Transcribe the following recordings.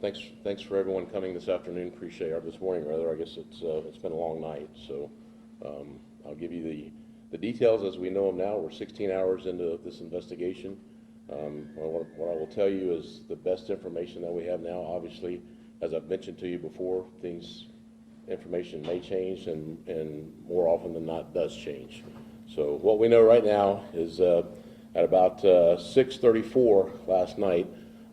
Thanks for everyone coming this afternoon. Appreciate it. Or this morning, rather. I guess it's been a long night, so I'll give you the details as we know them now. We're 16 hours into this investigation. What I will tell you is the best information that we have now. Obviously, as I've mentioned to you before, information may change, and more often than not does change. So what we know right now is at about 6:34 last night,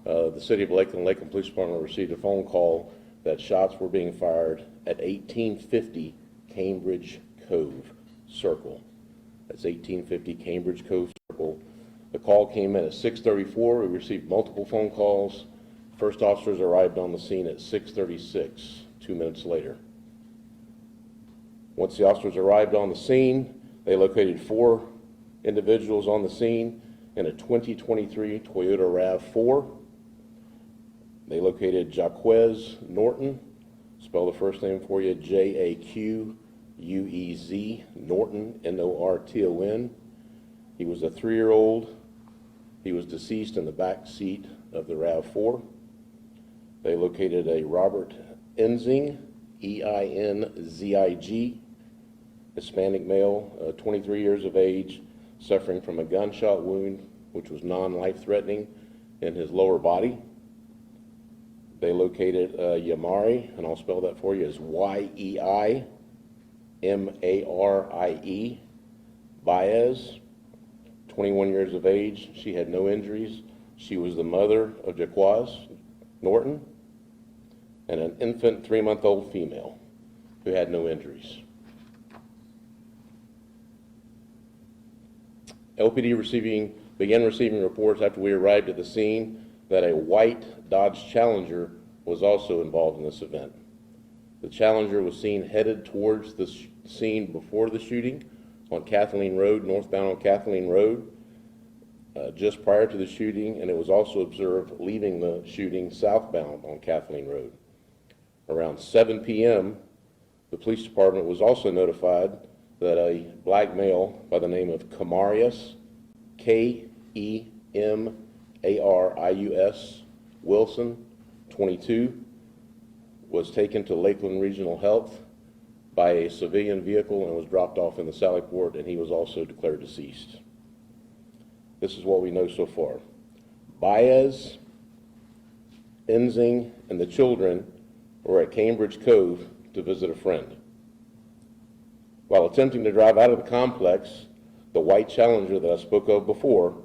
the City of Lakeland Police Department received a phone call that shots were being fired at 1850 Cambridge Cove Circle. That's 1850 Cambridge Cove Circle. The call came in at 6:34. We received multiple phone calls. First officers arrived on the scene at 6:36, 2 minutes later. Once the officers arrived on the scene, they located 4 individuals on the scene in a 2023 Toyota RAV4. They located Jaquez Norton, spell the first name for you, Jaquez Norton, Norton. He was a 3-year-old. He was deceased in the back seat of the RAV4. They located a Robert Enzing, Einzig, Hispanic male, 23 years of age, suffering from a gunshot wound, which was non-life-threatening, in his lower body. They located Yamari, and I'll spell that for you, as Yeimarie, Baez, 21 years of age. She had no injuries. She was the mother of Jaquez Norton, and an infant 3-month-old female who had no injuries. LPD began receiving reports after we arrived at the scene that a white Dodge Challenger was also involved in this event. The Challenger was seen headed towards the scene before the shooting on Kathleen Road, northbound on Kathleen Road, just prior to the shooting, and it was also observed leaving the shooting southbound on Kathleen Road. Around 7 p.m., the police department was also notified that a black male by the name of Kemarius, Kemarius Wilson, 22, was taken to Lakeland Regional Health by a civilian vehicle and was dropped off in the Sally Port, and he was also declared deceased. This is what we know so far. Baez, Enzing, and the children were at Cambridge Cove to visit a friend. While attempting to drive out of the complex, the white Challenger that I spoke of before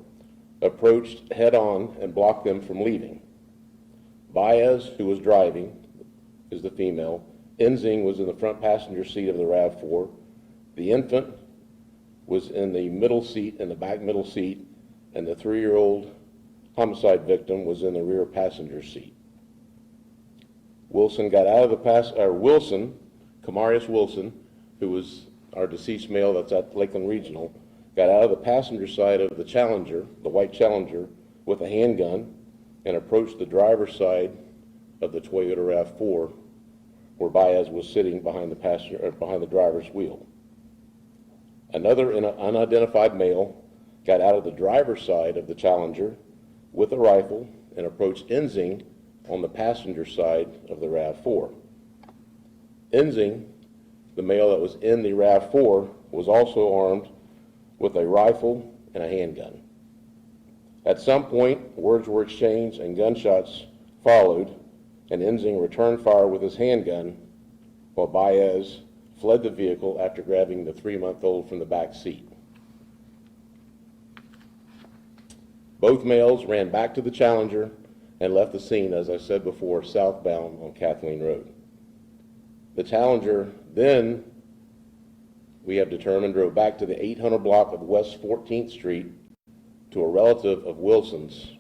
approached head-on and blocked them from leaving. Baez, who was driving, is the female. Enzing was in the front passenger seat of the RAV4. The infant was in the middle seat, in the back middle seat, and the 3-year-old homicide victim was in the rear passenger seat. Wilson got out of the Kemarius Wilson, who was our deceased male that's at Lakeland Regional, got out of the passenger side of the Challenger, the white Challenger, with a handgun and approached the driver's side of the Toyota RAV4, where Baez was sitting behind the driver's wheel. Another unidentified male got out of the driver's side of the Challenger with a rifle and approached Enzing on the passenger side of the RAV4. Enzing, the male that was in the RAV4, was also armed with a rifle and a handgun. At some point, words were exchanged and gunshots followed, and Enzing returned fire with his handgun while Baez fled the vehicle after grabbing the 3-month-old from the back seat. Both males ran back to the Challenger and left the scene, as I said before, southbound on Kathleen Road. The Challenger then, we have determined, drove back to the 800 block of West 14th Street to a relative of Wilson's,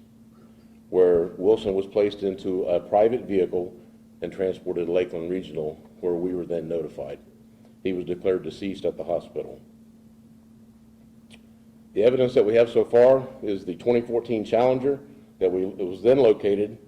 where Wilson was placed into a private vehicle and transported to Lakeland Regional, where we were then notified. He was declared deceased at the hospital. The evidence that we have so far is the 2014 Challenger it was then located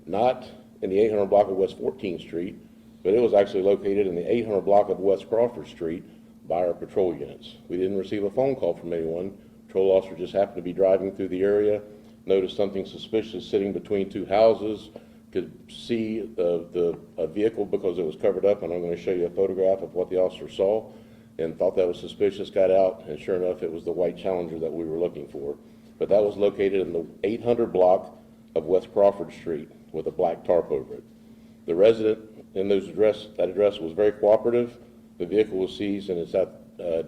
not in the 800 block of West 14th Street, but it was actually located in the 800 block of West Crawford Street by our patrol units. We didn't receive a phone call from anyone. Patrol officer just happened to be driving through the area, noticed something suspicious sitting between 2 houses, could see the vehicle because it was covered up, and I'm going to show you a photograph of what the officer saw, and thought that was suspicious, got out, and sure enough, it was the white Challenger that we were looking for. But that was located in the 800 block of West Crawford Street with a black tarp over it. The resident in that address was very cooperative. The vehicle was seized, and it's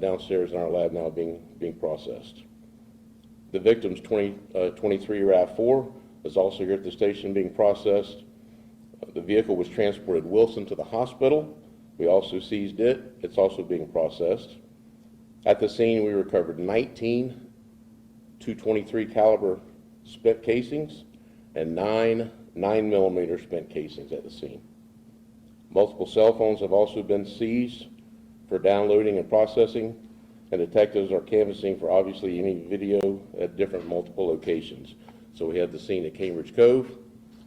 downstairs in our lab now being processed. The victim's 23 RAV4 is also here at the station being processed. The vehicle was transported Wilson to the hospital. We also seized it. It's also being processed. At the scene, we recovered 19 .223 caliber spent casings and 9 9mm spent casings at the scene. Multiple cell phones have also been seized for downloading and processing, and detectives are canvassing for obviously any video at different multiple locations. So we have the scene at Cambridge Cove,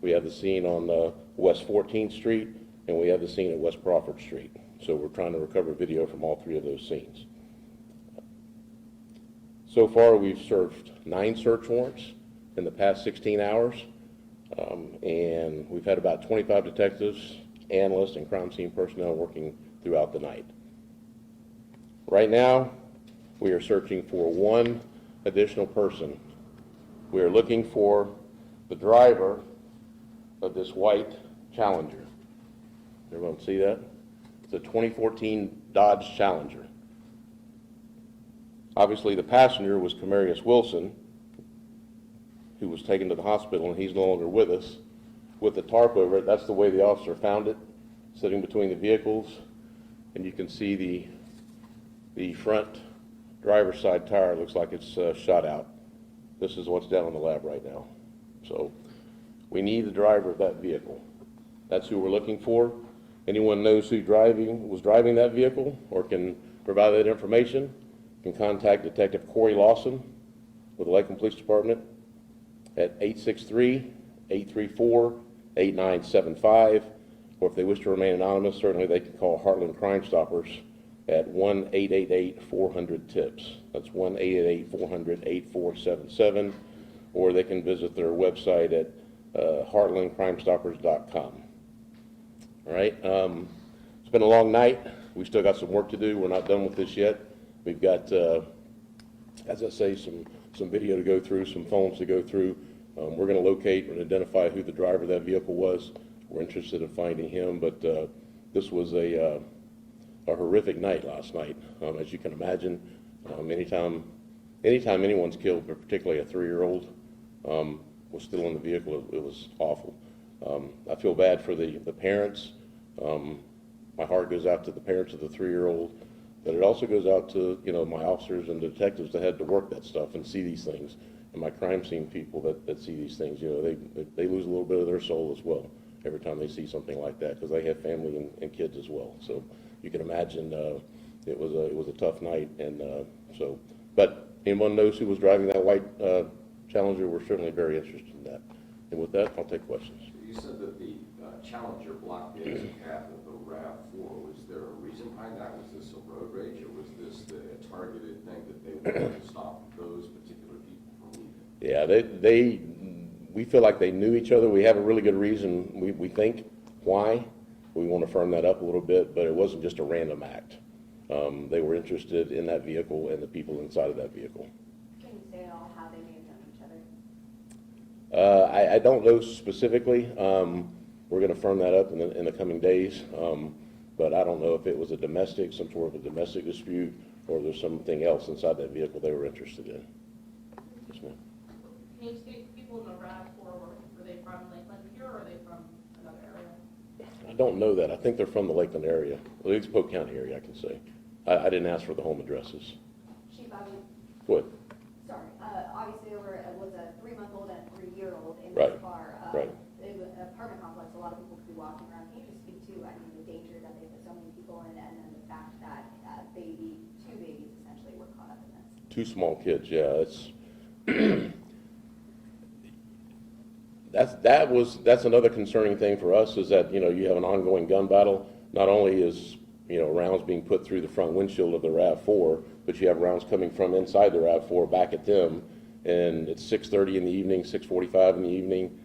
we have the scene on West 14th Street, and we have the scene at West Crawford Street. So we're trying to recover video from all three of those scenes. So far, we've served 9 search warrants in the past 16 hours, and we've had about 25 detectives, analysts, and crime scene personnel working throughout the night. Right now, we are searching for one additional person. We are looking for the driver of this white Challenger. Everyone see that? It's a 2014 Dodge Challenger. Obviously, the passenger was Camarius Wilson, who was taken to the hospital, and he's no longer with us. With the tarp over it, that's the way the officer found it, sitting between the vehicles, and you can see the front driver's side tire looks like it's shot out. This is what's down in the lab right now. So we need the driver of that vehicle. That's who we're looking for. Anyone knows who was driving that vehicle or can provide that information can contact Detective Corey Lawson with the Lakeland Police Department at 863-834-8975, or if they wish to remain anonymous, certainly they can call Heartland Crime Stoppers at 1-888-400-TIPS. That's 1-888-400-8477, or they can visit their website at heartlandcrimestoppers.com. All right, it's been a long night. We still got some work to do. We're not done with this yet. We've got, as I say, some video to go through, some phones to go through. We're going to locate and identify who the driver of that vehicle was. We're interested in finding him, but this was a horrific night last night. As you can imagine, anytime anyone's killed, but particularly a 3-year-old was still in the vehicle, it was awful. I feel bad for the parents. My heart goes out to the parents of the 3-year-old, but it also goes out to my officers and detectives that had to work that stuff and see these things, and my crime scene people that see these things. They lose a little bit of their soul as well every time they see something like that, because they have family and kids as well. So you can imagine it was a tough night, and but anyone knows who was driving that white Challenger, we're certainly very interested in that. And with that, I'll take questions. You said that the Challenger blocked the exit path of the RAV4. Was there a reason behind that? Was this a road rage, or was this a targeted thing that they wanted to stop those particular people from leaving? Yeah, we feel like they knew each other. We have a really good reason, we think, why. We want to firm that up a little bit, but it wasn't just a random act. They were interested in that vehicle and the people inside of that vehicle. Can you say at all how they may have known each other? I don't know specifically. We're going to firm that up in the coming days, but I don't know if it was some sort of a domestic dispute, or there's something else inside that vehicle they were interested in. Yes, ma'am. Can you speak people in the RAV4, were they from Lakeland here, or are they from another area? I don't know that. I think they're from the Lakeland area, at least Polk County area, I can say. I didn't ask for the home addresses. Chief, I mean, Go ahead. sorry, obviously there was a 3-month-old and a 3-year-old in Right, this car. right. It was an apartment complex, a lot of people could be walking around. Can you just speak to, the danger that they put so many people in, and then the fact that two babies essentially were caught up in this? 2 small kids, yeah. That's another concerning thing for us, is that you have an ongoing gun battle. Not only is rounds being put through the front windshield of the RAV4, but you have rounds coming from inside the RAV4 back at them, and it's 6:30 in the evening, 6:45 in the evening.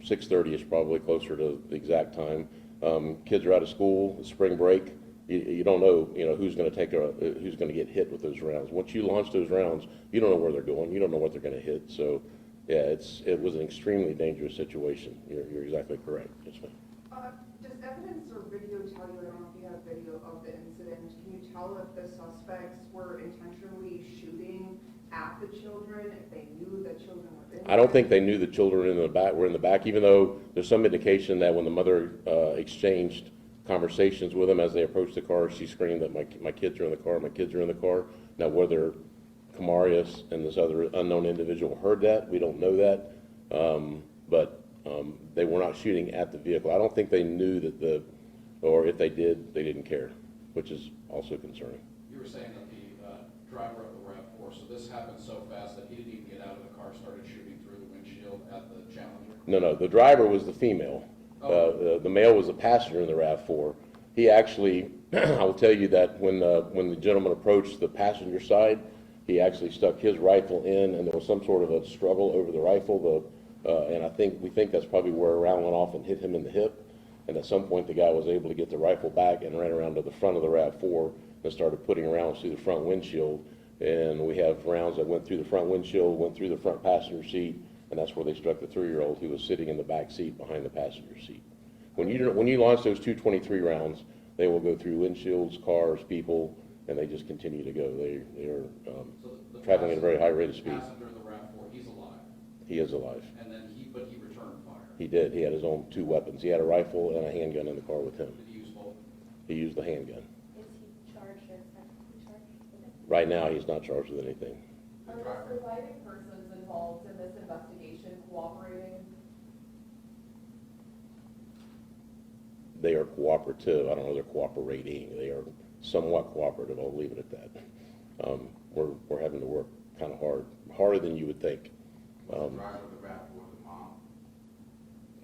6:30 is probably closer to the exact time. Kids are out of school, spring break. You don't know, who's going to who's going to get hit with those rounds. Once you launch those rounds, you don't know where they're going. You don't know what they're going to hit. So, yeah, it was an extremely dangerous situation. You're exactly correct. Yes, ma'am. Does evidence or video tell you, I don't know if you have video of the incident, can you tell if the suspects were intentionally shooting at the children, if they knew the children were in? I don't think they knew the children were in the back, even though there's some indication that when the mother exchanged conversations with them as they approached the car, she screamed that my kids are in the car, my kids are in the car. Now, whether Camarius and this other unknown individual heard that, we don't know that, but they were not shooting at the vehicle. I don't think they knew that or if they did, they didn't care, which is also concerning. You were saying that the driver of the RAV4, so this happened so fast that he didn't even get out of the car, started shooting through the windshield at the Challenger? No, the driver was the female. Oh. The male was the passenger in the RAV4. He actually, I will tell you that when the gentleman approached the passenger side, he actually stuck his rifle in, and there was some sort of a struggle over the rifle. And we think that's probably where a round went off and hit him in the hip. And at some point, the guy was able to get the rifle back and ran around to the front of the RAV4 and started putting rounds through the front windshield. And we have rounds that went through the front windshield, went through the front passenger seat, and that's where they struck the 3-year-old who was sitting in the back seat behind the passenger seat. When you launch those 223 rounds, they will go through windshields, cars, people, and they just continue to go. They are So traveling at a very high rate of speed. The passenger in the RAV4, he's alive, He is alive. and then but he returned fire. He did. He had his own 2 weapons. He had a rifle and a handgun in the car with him. Did he use both? He used the handgun. Is he charged or expected to be charged with it? Right now, he's not charged with anything. Are the surviving persons involved in this investigation cooperating? They are cooperative. I don't know, they're cooperating. They are somewhat cooperative. I'll leave it at that. We're having to work kind of harder than you would think. Was the driver of the RAV4 the mom?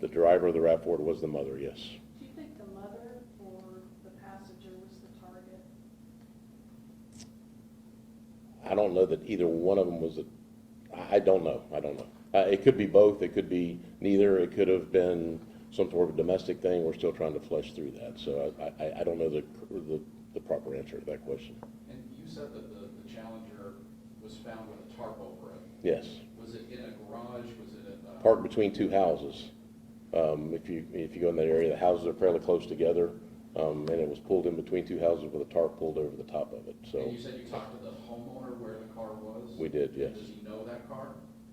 The driver of the RAV4 was the mother, yes. Do you think the mother or the passenger was the target? I don't know that either one of them was I don't know. It could be both. It could be neither. It could have been some sort of domestic thing. We're still trying to flesh through that. So I don't know the proper answer to that question. And you said that the Challenger was found with a tarp over it. Yes. Was it in a garage? Was it at Parked between 2 houses. If you go in that area, the houses are fairly close together, and it was pulled in between 2 houses with a tarp pulled over the top of it. So And you said you talked to the homeowner where the car was? we did, yes. Does he know that car?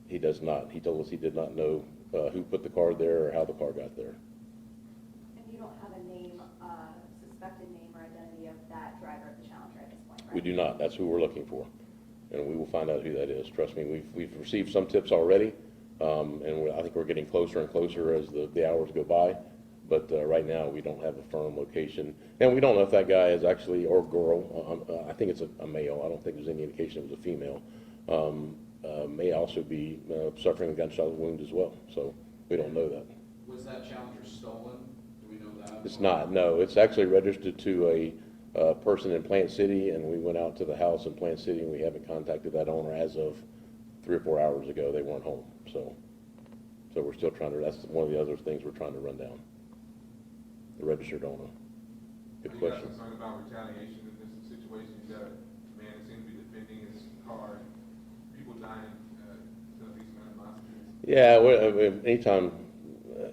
He does not. He told us he did not know who put the car there or how the car got there. And you don't have a name, suspected name or identity of that driver of the Challenger at this point, right? We do not. That's who we're looking for, and we will find out who that is. Trust me, we've received some tips already, and I think we're getting closer and closer as the hours go by. But right now, we don't have a firm location, and we don't know if that guy is actually or girl. I think it's a male. I don't think there's any indication it was a female. May also be suffering a gunshot wound as well. So we don't know that. Was that Challenger stolen? Do we know that? It's not. No, it's actually registered to a person in Plant City, and we went out to the house in Plant City, and we haven't contacted that owner as of 3 or 4 hours ago. They weren't home, so we're still trying to. That's one of the other things we're trying to run down. The registered owner. Good question. Are you guys concerned about retaliation in this situation? You got a man that seems to be defending his car, and people dying to these animosities. Yeah, anytime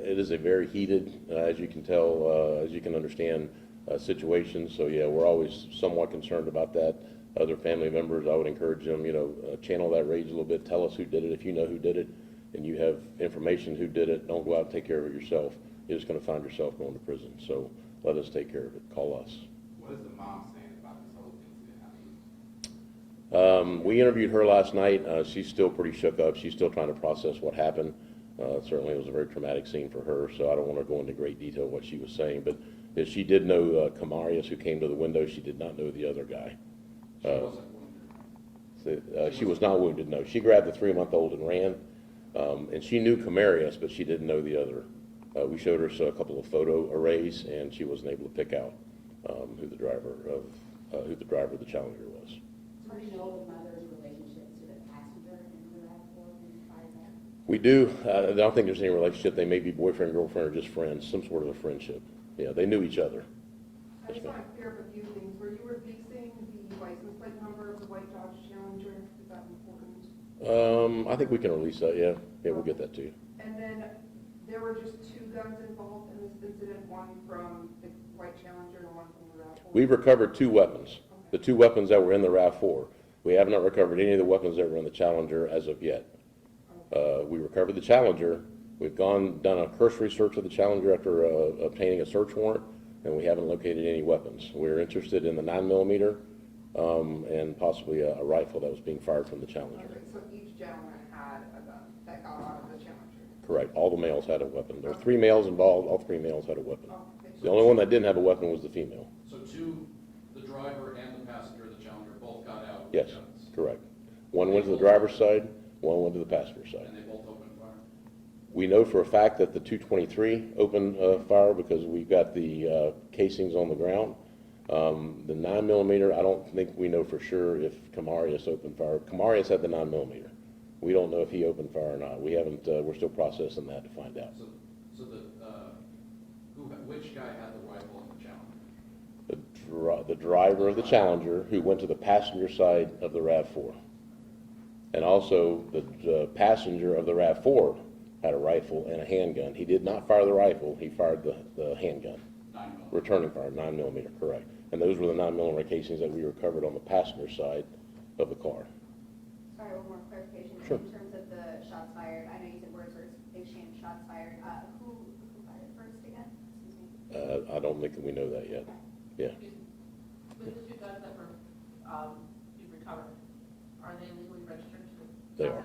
it is a very heated, as you can tell, as you can understand, situation. So yeah, we're always somewhat concerned about that. Other family members, I would encourage them, channel that rage a little bit. Tell us who did it if you know who did it, and you have information who did it. Don't go out and take care of it yourself. You're just going to find yourself going to prison. So let us take care of it. Call us. What is the mom saying about this whole incident? We interviewed her last night. She's still pretty shook up. She's still trying to process what happened. Certainly it was a very traumatic scene for her, so I don't want to go into great detail what she was saying. But she did know Camarius, who came to the window. She did not know the other guy. She wasn't wounded. She was not wounded, no. She grabbed the 3-month-old and ran. And she knew Camarius, but she didn't know the other. We showed her a couple of photo arrays, and she wasn't able to pick out who the driver of the Challenger was. Do we know the mother's relationship to the passenger in the RAV4 prior to that? We do. I don't think there's any relationship. They may be boyfriend, girlfriend, or just friends, some sort of a friendship. Yeah, they knew each other. I just want to clear up a few things. Were you releasing the license plate number of the white Dodge Challenger? Is that important? I think we can release that, yeah. Yeah, we'll get that to you. And then there were just 2 guns involved in this incident, one from the white Challenger and one from the RAV4? We've recovered 2 weapons. The 2 weapons that were in the RAV4. We have not recovered any of the weapons that were in the Challenger as of yet. We recovered the Challenger. We've done a cursory search of the Challenger after obtaining a search warrant, and we haven't located any weapons. We're interested in the 9mm and possibly a rifle that was being fired from the Challenger. Okay, so each gentleman had a gun that got out of the Challenger? Correct. All the males had a weapon. There were 3 males involved. All 3 males had a weapon. Okay. The only one that didn't have a weapon was the female. So the driver and the passenger of the Challenger both got out with Yes, guns? correct. One went to the driver's side, one went to the passenger side. And they both opened fire? We know for a fact that the 223 opened fire because we've got the casings on the ground. The 9mm, I don't think we know for sure if Camarius opened fire. Camarius had the 9mm. We don't know if he opened fire or not. We haven't. We're still processing that to find out. So which guy had the rifle in the Challenger? The driver of the Challenger who went to the passenger side of the RAV4, and also the passenger of the RAV4 had a rifle and a handgun. He did not fire the rifle. He fired the handgun. 9mm. Returning fire, 9mm, correct. And those were the 9mm casings that we recovered on the passenger side of the car. Sorry, one more clarification. Sure. In terms of the shots fired, I know you said words were exchanged, shots fired. Who fired first again? Excuse me. I don't think that we know that yet. Yeah. With the 2 guns that were, you recovered, are they legally registered to? They are.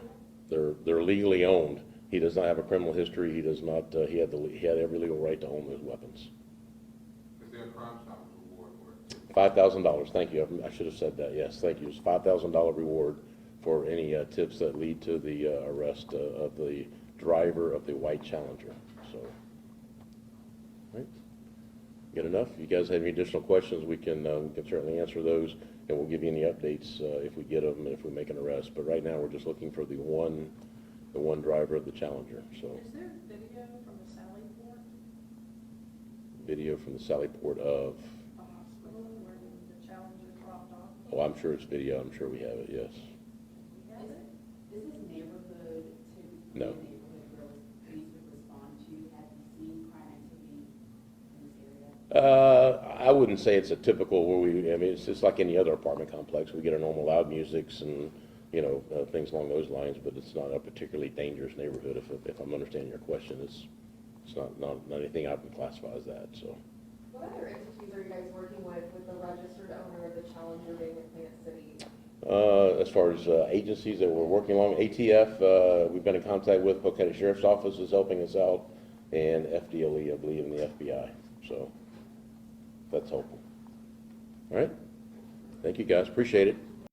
They're legally owned. He does not have a criminal history. He does not. He had every legal right to own those weapons. Is there a crime stoppers reward for it? $5,000. Thank you. I should have said that. Yes, thank you. It's $5,000 reward for any tips that lead to the arrest of the driver of the white Challenger. So, right. Good enough. If you guys have any additional questions, we can certainly answer those, and we'll give you any updates if we get them and if we make an arrest. But right now, we're just looking for the one driver of the Challenger. So. Is there video from the Sally Port? Video from the Sally Port of. The hospital where the Challenger dropped off? Oh, I'm sure it's video. I'm sure we have it. Yes. Is this neighborhood typically No. a neighborhood where police would respond to? Have you seen crime activity in this area? I wouldn't say it's a typical where I mean, it's just like any other apartment complex. We get our normal loud musics and, things along those lines, but it's not a particularly dangerous neighborhood, if I'm understanding your question. It's not anything I would classify as that, so. What other entities are you guys working with the registered owner of the Challenger being in Plant City? As far as agencies that we're working along, ATF, we've been in contact with. Polk County Sheriff's Office is helping us out, and FDLE, I believe, and the FBI. So that's helpful. All right. Thank you, guys. Appreciate it.